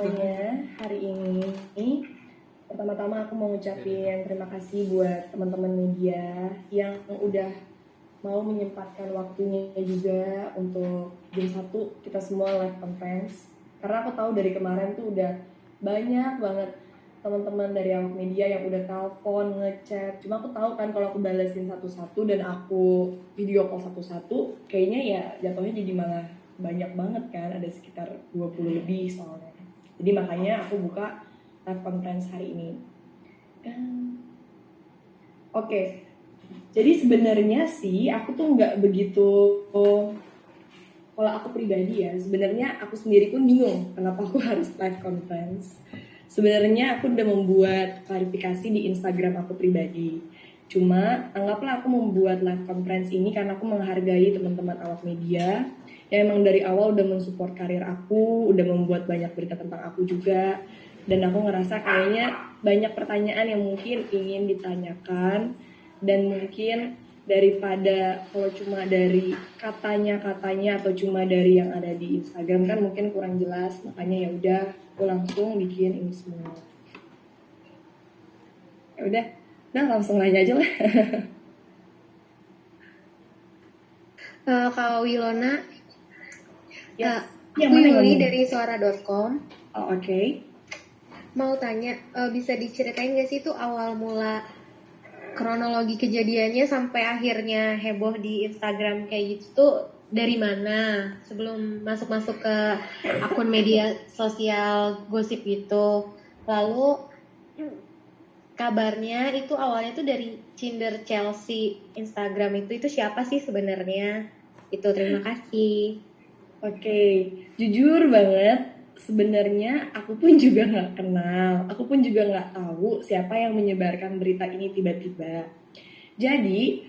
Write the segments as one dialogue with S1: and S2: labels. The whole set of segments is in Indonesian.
S1: semuanya. Hari ini pertama-tama aku mau ngucapin terima kasih buat teman-teman media yang udah mau menyempatkan waktunya juga untuk jam 1 kita semua live conference. Karena aku tahu dari kemarin tuh udah banyak banget teman-teman dari awak media yang udah telepon, ngechat. Cuma aku tahu kan kalau aku balesin satu-satu dan aku video call satu-satu, kayaknya ya jatuhnya jadi malah banyak banget kan, ada sekitar 20 lebih soalnya. Jadi makanya aku buka live conference hari ini. Oke. Jadi sebenarnya sih aku tuh nggak begitu, kalau aku pribadi ya, sebenarnya aku sendiri pun bingung kenapa aku harus live conference. Sebenarnya aku udah membuat klarifikasi di Instagram aku pribadi. Cuma anggaplah aku membuat live conference ini karena aku menghargai teman-teman awak media yang emang dari awal udah mensupport karir aku, udah membuat banyak berita tentang aku juga. Dan aku ngerasa kayaknya banyak pertanyaan yang mungkin ingin ditanyakan, dan mungkin daripada kalau cuma dari katanya atau cuma dari yang ada di Instagram kan mungkin kurang jelas, makanya ya udah aku langsung bikin ini semua. Ya udah langsung nanya aja lah.
S2: Kalau Wilona,
S1: Yes.
S2: aku Yuli dari suara.com.
S1: Oh, oke.
S2: Mau tanya, bisa diceritain nggak sih itu awal mula kronologi kejadiannya sampai akhirnya heboh di Instagram kayak gitu tuh dari mana? Sebelum masuk ke akun media sosial gosip gitu. Lalu kabarnya itu awalnya tuh dari Cinder Chelsea Instagram itu siapa sih sebenarnya? Itu terima kasih.
S1: Oke, jujur banget, sebenarnya aku pun juga nggak kenal, aku pun juga nggak tahu siapa yang menyebarkan berita ini tiba-tiba. Jadi,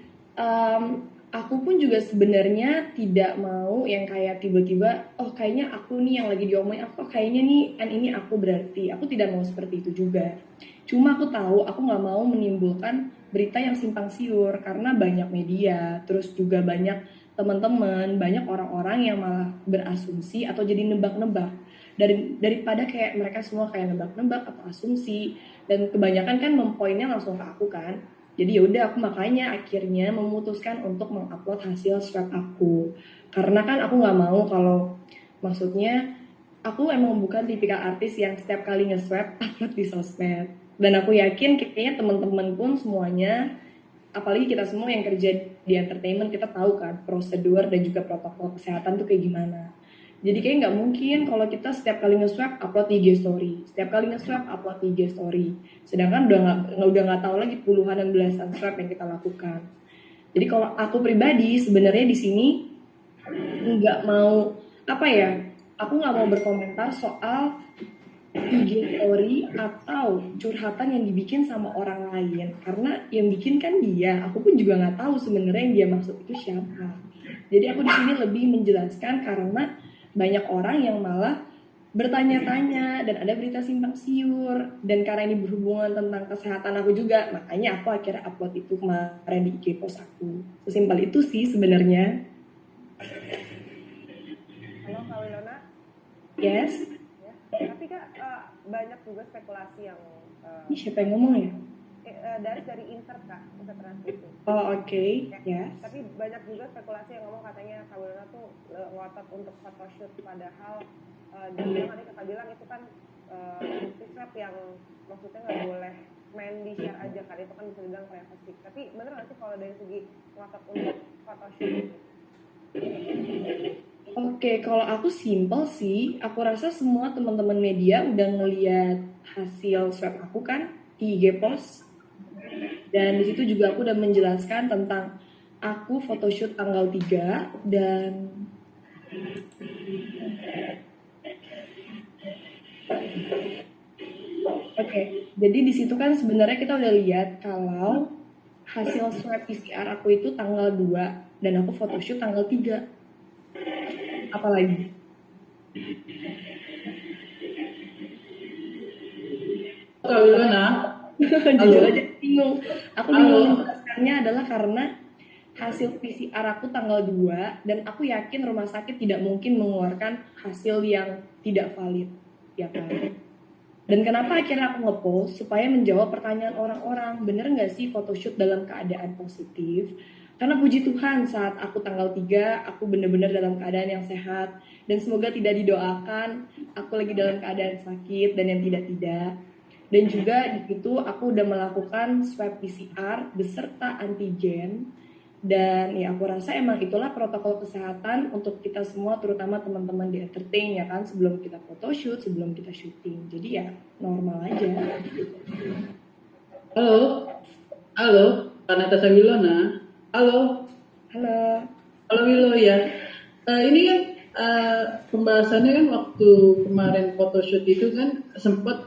S1: aku pun juga sebenarnya tidak mau yang kayak tiba-tiba, oh kayaknya aku nih yang lagi diomongin, oh kayaknya nih ini aku berarti, aku tidak mau seperti itu juga. Cuma aku tahu, aku nggak mau menimbulkan berita yang simpang siur, karena banyak media, terus juga banyak teman-teman, banyak orang-orang yang malah berasumsi atau jadi nebak-nebak daripada kayak mereka semua kayak nebak-nebak atau asumsi, dan kebanyakan kan mempoinnya langsung ke aku kan. Jadi ya udah, aku makanya akhirnya memutuskan untuk mengupload hasil swab aku, karena kan aku nggak mau kalau, maksudnya aku emang bukan tipikal artis yang setiap kali nge-swab upload di sosmed, dan aku yakin kayaknya teman-teman pun semuanya, apalagi kita semua yang kerja di entertainment, kita tahu kan prosedur dan juga protokol kesehatan tuh kayak gimana. Jadi kayak nggak mungkin kalau kita setiap kali nge-swab upload IG story, setiap kali nge-swab upload IG story. Sedangkan udah nggak tahu lagi puluhan dan belasan swab yang kita lakukan. Jadi kalau aku pribadi sebenarnya di sini nggak mau aku nggak mau berkomentar soal IG story atau curhatan yang dibikin sama orang lain, karena yang bikin kan dia, aku pun juga nggak tahu sebenarnya yang dia maksud itu siapa. Jadi aku di sini lebih menjelaskan karena banyak orang yang malah bertanya-tanya dan ada berita simpang siur, dan karena ini berhubungan tentang kesehatan aku juga, makanya aku akhirnya upload itu kemarin di IG post aku. Sesimpel itu sih sebenarnya.
S3: Halo Kak Wilona.
S1: Yes.
S3: Tapi Kak, banyak juga spekulasi yang
S1: Ini siapa yang ngomong ya?
S3: dari insert Kak, insert transmisi.
S1: Oh oke. Yes.
S3: Tapi banyak juga spekulasi yang ngomong katanya Kak Wilona tuh ngotot untuk photoshoot, padahal yang tadi Kakak bilang itu kan bukti swab yang maksudnya nggak boleh main di share aja kan, itu kan bisa dibilang privacy. Tapi bener nggak sih kalau dari segi ngotot untuk photoshoot?
S1: Oke, kalau aku simpel sih, aku rasa semua teman-teman media udah ngeliat hasil swab aku kan di IG post, dan di situ juga aku udah menjelaskan tentang aku photoshoot tanggal 3 dan jadi di situ kan sebenarnya kita udah lihat kalau hasil swab PCR aku itu tanggal 2 dan aku photoshoot tanggal 3. Apalagi?
S4: Kak Wilona,
S1: jujur aja bingung. Aku bingung menjelaskannya adalah karena hasil PCR aku tanggal 2 dan aku yakin rumah sakit tidak mungkin mengeluarkan hasil yang tidak valid. ya kan? Dan kenapa akhirnya aku ngepost? Supaya menjawab pertanyaan orang-orang, bener nggak sih photoshoot dalam keadaan positif? Karena puji Tuhan saat aku tanggal 3, aku bener-bener dalam keadaan yang sehat. Dan semoga tidak didoakan, aku lagi dalam keadaan sakit dan yang tidak-tidak. Dan juga di situ aku udah melakukan swab PCR beserta antigen. Dan ya aku rasa emang itulah protokol kesehatan untuk kita semua, terutama teman-teman di entertain ya kan, sebelum kita photoshoot, sebelum kita syuting. Jadi ya normal aja.
S4: Halo, halo, Kak Natasha Wilona. Halo,
S1: Halo.
S4: halo Wilo ya. Ini kan pembahasannya kan waktu kemarin photoshoot itu kan sempat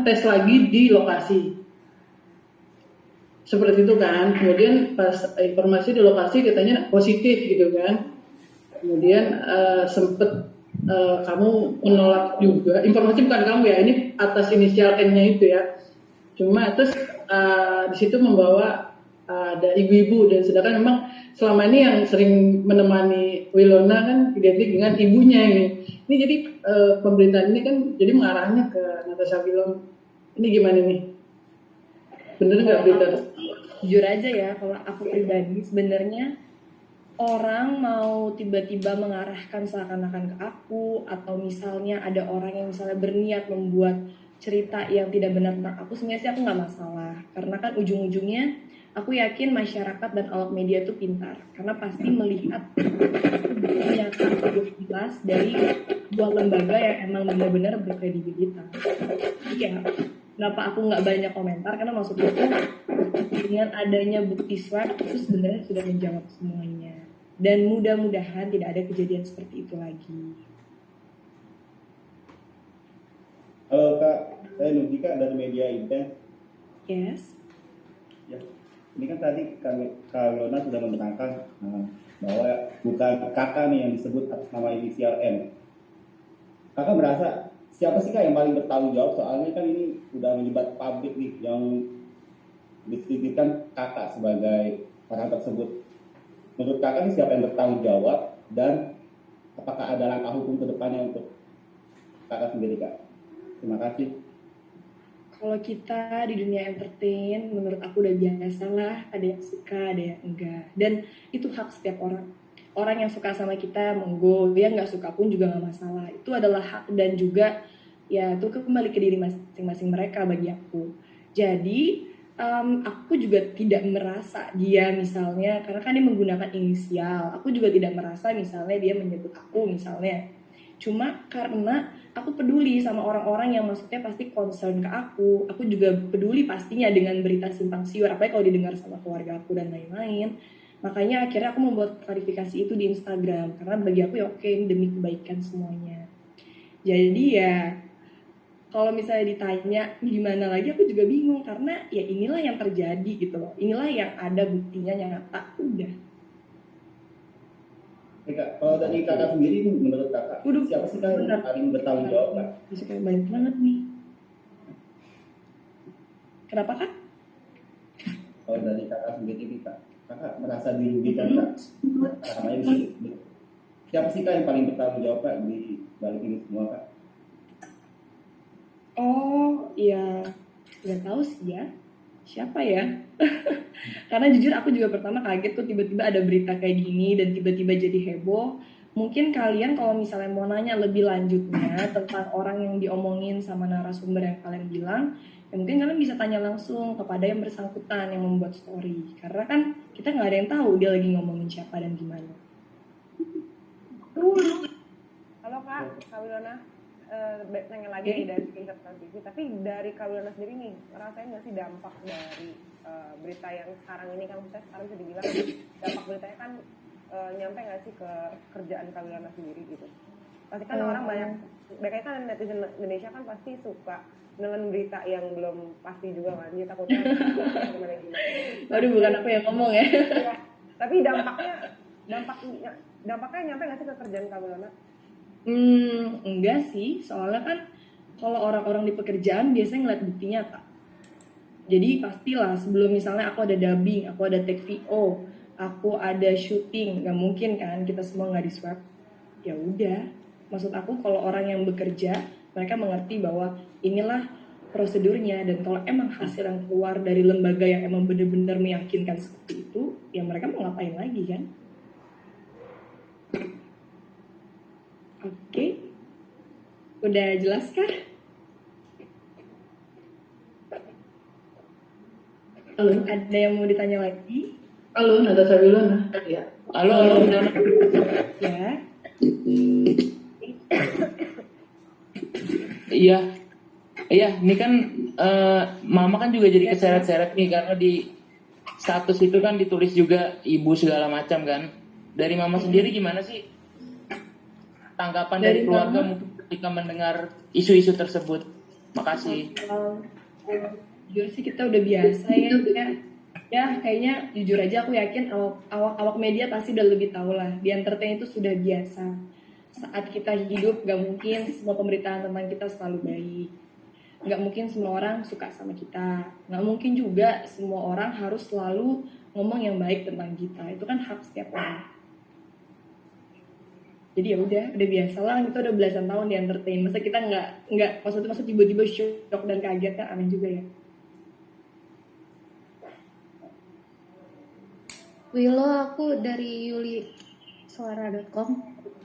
S4: tes lagi di lokasi. Seperti itu kan, kemudian pas informasi di lokasi katanya positif gitu kan, kemudian sempet kamu menolak juga, informasi bukan kamu ya, ini atas inisial N-nya itu ya, cuma terus di situ membawa ada ibu-ibu, dan sedangkan memang selama ini yang sering menemani Wilona kan identik dengan ibunya ini jadi pemberitaan ini kan jadi mengarahnya ke Natasha Wilona, ini gimana nih? Bener nggak berita?
S1: Jujur aja ya, kalau aku pribadi sebenarnya orang mau tiba-tiba mengarahkan seakan-akan ke aku, atau misalnya ada orang yang misalnya berniat membuat cerita yang tidak benar tentang aku, sebenarnya sih aku nggak masalah, karena kan ujung-ujungnya aku yakin masyarakat dan awak media tuh pintar, karena pasti melihat pernyataan jelas dari sebuah lembaga yang emang benar-benar berkredibilitas. Jadi ya kenapa aku nggak banyak komentar, karena maksudnya tuh dengan adanya bukti swab itu sebenarnya sudah menjawab semuanya, dan mudah-mudahan tidak ada kejadian seperti itu lagi.
S5: Halo Kak, saya Nurdika dari Media Intens.
S1: Yes.
S5: Ya, ini kan tadi Kak Wilona sudah menerangkan bahwa bukan kakak nih yang disebut atas nama inisial M. Kakak merasa siapa sih Kak yang paling bertanggung jawab? Soalnya kan ini sudah menyebar publik nih yang dititipkan kakak sebagai orang tersebut. Menurut kakak ini siapa yang bertanggung jawab, dan apakah ada langkah hukum ke depannya untuk kakak sendiri Kak? Terima kasih.
S1: Kalau kita di dunia entertain, menurut aku udah biasa lah, ada yang suka, ada yang enggak. Dan itu hak setiap orang. Orang yang suka sama kita, monggo. Yang nggak suka pun juga nggak masalah. Itu adalah hak, dan juga ya itu kembali ke diri masing-masing mereka bagi aku. Jadi aku juga tidak merasa dia misalnya, karena kan dia menggunakan inisial, aku juga tidak merasa misalnya dia menyebut aku misalnya. Cuma karena aku peduli sama orang-orang yang maksudnya pasti concern ke aku juga peduli pastinya dengan berita simpang siur, apalagi kalau didengar sama keluarga aku dan lain-lain. Makanya akhirnya aku membuat klarifikasi itu di Instagram, karena bagi aku ya oke, ini demi kebaikan semuanya. Jadi ya kalau misalnya ditanya gimana lagi, aku juga bingung, karena ya inilah yang terjadi gitu loh, inilah yang ada buktinya yang nyata, udah.
S5: Oke, Kak, kalau dari kakak sendiri menurut kakak siapa sih Kak yang paling bertanggung jawab Kak?
S1: Bisa kayak banyak banget nih. Kenapa Kak?
S5: Kalau dari kakak sendiri nih Kak, kakak merasa dirugikan Kak? Namanya disebut. Siapa sih Kak yang paling bertanggung jawab Kak di balik ini semua Kak?
S1: Oh ya, nggak tahu sih ya, siapa ya? Karena jujur aku juga pertama kaget tuh tiba-tiba ada berita kayak gini dan tiba-tiba jadi heboh. Mungkin kalian kalau misalnya mau nanya lebih lanjutnya tentang orang yang diomongin sama narasumber yang kalian bilang, ya mungkin kalian bisa tanya langsung kepada yang bersangkutan yang membuat story. Karena kan kita nggak ada yang tahu dia lagi ngomongin siapa dan gimana.
S3: Halo Kak Wilona, nanya lagi nih dari Internet TV, tapi dari Kak Wilona sendiri nih, ngerasain nggak sih dampak dari berita yang sekarang ini, kan saya sekarang bisa dibilang dampak beritanya kan nyampe nggak sih ke kerjaan Kak Wilona sendiri gitu? Pasti kan orang banyak kan netizen Indonesia kan pasti suka dengan berita yang belum pasti juga kan, dia takutnya gimana.
S1: Waduh, bukan aku yang ngomong ya.
S3: Iya, tapi dampaknya nyampe nggak sih ke kerjaan Kak Wilona?
S1: Enggak sih, soalnya kan kalau orang-orang di pekerjaan biasanya ngeliat buktinya Kak. Jadi pastilah sebelum misalnya aku ada dubbing, aku ada take VO, aku ada syuting, nggak mungkin kan kita semua nggak di swab. Ya udah, Maksud aku kalau orang yang bekerja, mereka mengerti bahwa inilah prosedurnya, dan kalau emang hasil yang keluar dari lembaga yang emang benar-benar meyakinkan seperti itu, ya mereka mau ngapain lagi kan? Oke, udah jelas kan?
S4: Halo,
S1: Ada yang mau ditanya lagi?
S4: halo, Natasha Wilona. Ya.
S6: Halo, Dona.
S1: Ya.
S6: Iya, iya. Ini kan Mama kan juga jadi keseret-seret nih karena di status itu kan ditulis juga ibu segala macam kan. Dari Mama sendiri gimana sih tanggapan dari
S1: Dari
S6: keluarga
S1: Mama?
S6: mungkin ketika mendengar isu-isu tersebut? Makasih.
S1: Jujur sih kita udah biasa ya. Ya kayaknya jujur aja aku yakin awak media pasti udah lebih tahu lah. Di entertain itu sudah biasa. Saat kita hidup gak mungkin semua pemberitaan tentang kita selalu baik. Gak mungkin semua orang suka sama kita. Gak mungkin juga semua orang harus selalu ngomong yang baik tentang kita. Itu kan hak setiap orang. Jadi ya udah biasa lah, kita udah belasan tahun di entertain. Masa kita nggak maksudnya tiba-tiba shock dan kaget kan, aneh juga ya.
S2: Willow, aku dari yulisuara.com.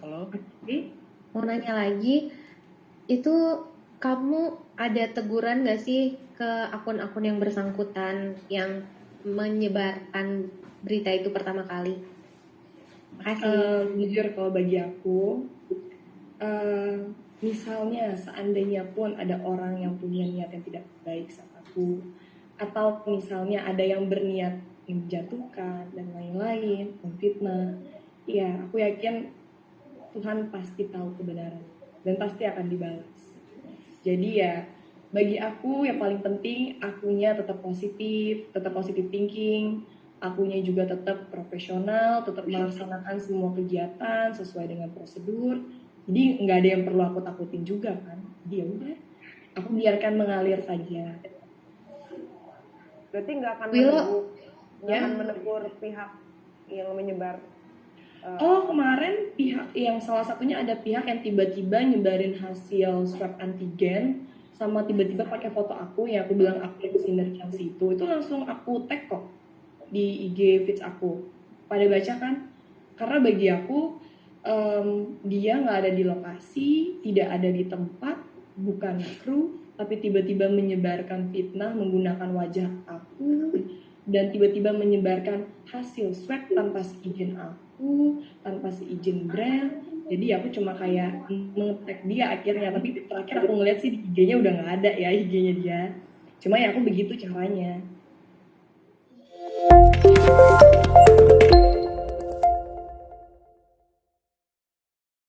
S6: Halo.
S1: Oke.
S2: Mau nanya lagi, itu kamu ada teguran gak sih ke akun-akun yang bersangkutan yang menyebarkan berita itu pertama kali? Makasih.
S1: Jujur kalau bagi aku, misalnya seandainya pun ada orang yang punya niat yang tidak baik sama aku, atau misalnya ada yang berniat menjatuhkan dan lain-lain, memfitnah, ya aku yakin Tuhan pasti tahu kebenaran dan pasti akan dibalas. Jadi ya bagi aku yang paling penting akunya tetap positif thinking, akunya juga tetap profesional, tetap melaksanakan semua kegiatan sesuai dengan prosedur. Jadi nggak ada yang perlu aku takutin juga kan. Jadi ya udah, aku biarkan mengalir saja.
S3: Berarti nggak akan
S2: Willow,
S3: menegur pihak yang menyebar.
S1: Oh kemarin pihak yang salah satunya ada pihak yang tiba-tiba nyebarin hasil swab antigen sama tiba-tiba pakai foto aku yang aku bilang aku Lucinda Chelsea itu langsung aku tag kok di IG feeds aku. Pada baca kan? Karena bagi aku dia nggak ada di lokasi, tidak ada di tempat, bukan kru, tapi tiba-tiba menyebarkan fitnah menggunakan wajah aku dan tiba-tiba menyebarkan hasil swab tanpa seizin aku, tanpa seizin brand. Jadi aku cuma kayak nge-tag dia akhirnya, tapi terakhir aku ngeliat sih di IG-nya udah nggak ada ya IG-nya dia. Cuma ya aku begitu caranya.